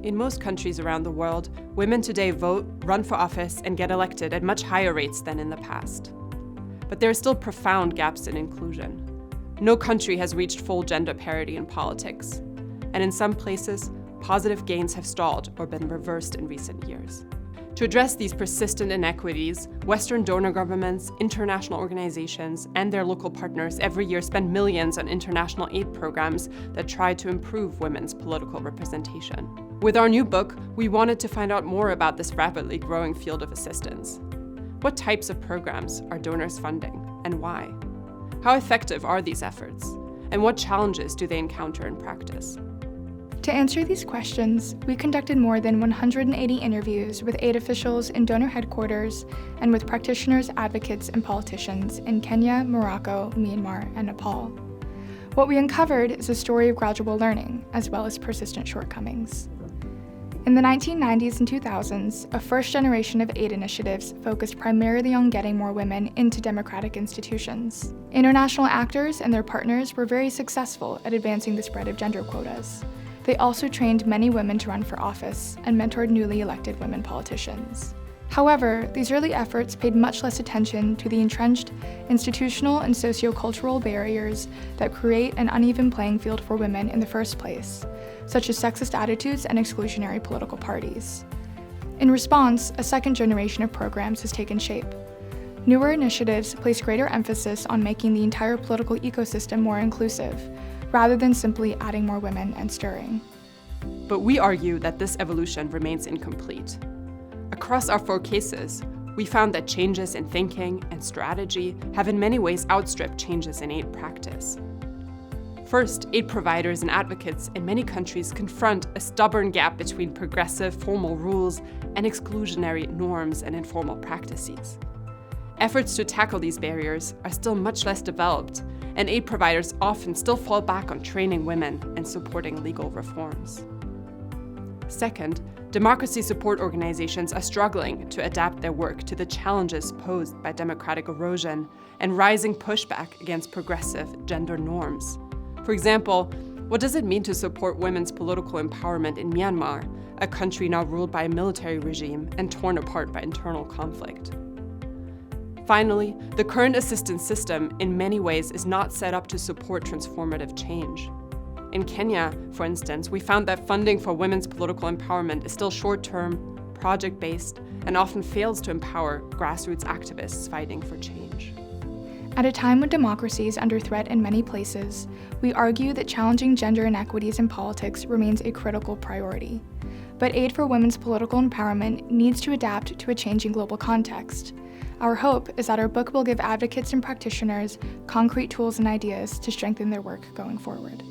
In most countries around the world, women today vote, run for office, and get elected at much higher rates than in the past. But there are still profound gaps in inclusion. No country has reached full gender parity in politics, and in some places, positive gains have stalled or been reversed in recent years. To address these persistent inequities, Western donor governments, international organizations, and their local partners every year spend millions on international aid programs that try to improve women's political representation. With our new book, we wanted to find out more about this rapidly growing field of assistance. What types of programs are donors funding, and why? How effective are these efforts, and what challenges do they encounter in practice? To answer these questions, we conducted more than 180 interviews with aid officials in donor headquarters and with practitioners, advocates, and politicians in Kenya, Morocco, Myanmar, and Nepal. What we uncovered is a story of gradual learning, as well as persistent shortcomings. In the 1990s and 2000s, a first generation of aid initiatives focused primarily on getting more women into democratic institutions. International actors and their partners were very successful at advancing the spread of gender quotas. They also trained many women to run for office and mentored newly elected women politicians. However, these early efforts paid much less attention to the entrenched institutional and sociocultural barriers that create an uneven playing field for women in the first place, such as sexist attitudes and exclusionary political parties. In response, a second generation of programs has taken shape. Newer initiatives place greater emphasis on making the entire political ecosystem more inclusive, rather than simply adding more women and stirring. But we argue that this evolution remains incomplete. Across our 4 cases, we found that changes in thinking and strategy have in many ways outstripped changes in aid practice. First, aid providers and advocates in many countries confront a stubborn gap between progressive formal rules and exclusionary norms and informal practices. Efforts to tackle these barriers are still much less developed, and aid providers often still fall back on training women and supporting legal reforms. Second, democracy support organizations are struggling to adapt their work to the challenges posed by democratic erosion and rising pushback against progressive gender norms. For example, what does it mean to support women's political empowerment in Myanmar, a country now ruled by a military regime and torn apart by internal conflict? Finally, the current assistance system in many ways is not set up to support transformative change. In Kenya, for instance, we found that funding for women's political empowerment is still short-term, project-based, and often fails to empower grassroots activists fighting for change. At a time when democracy is under threat in many places, we argue that challenging gender inequities in politics remains a critical priority. But aid for women's political empowerment needs to adapt to a changing global context. Our hope is that our book will give advocates and practitioners concrete tools and ideas to strengthen their work going forward.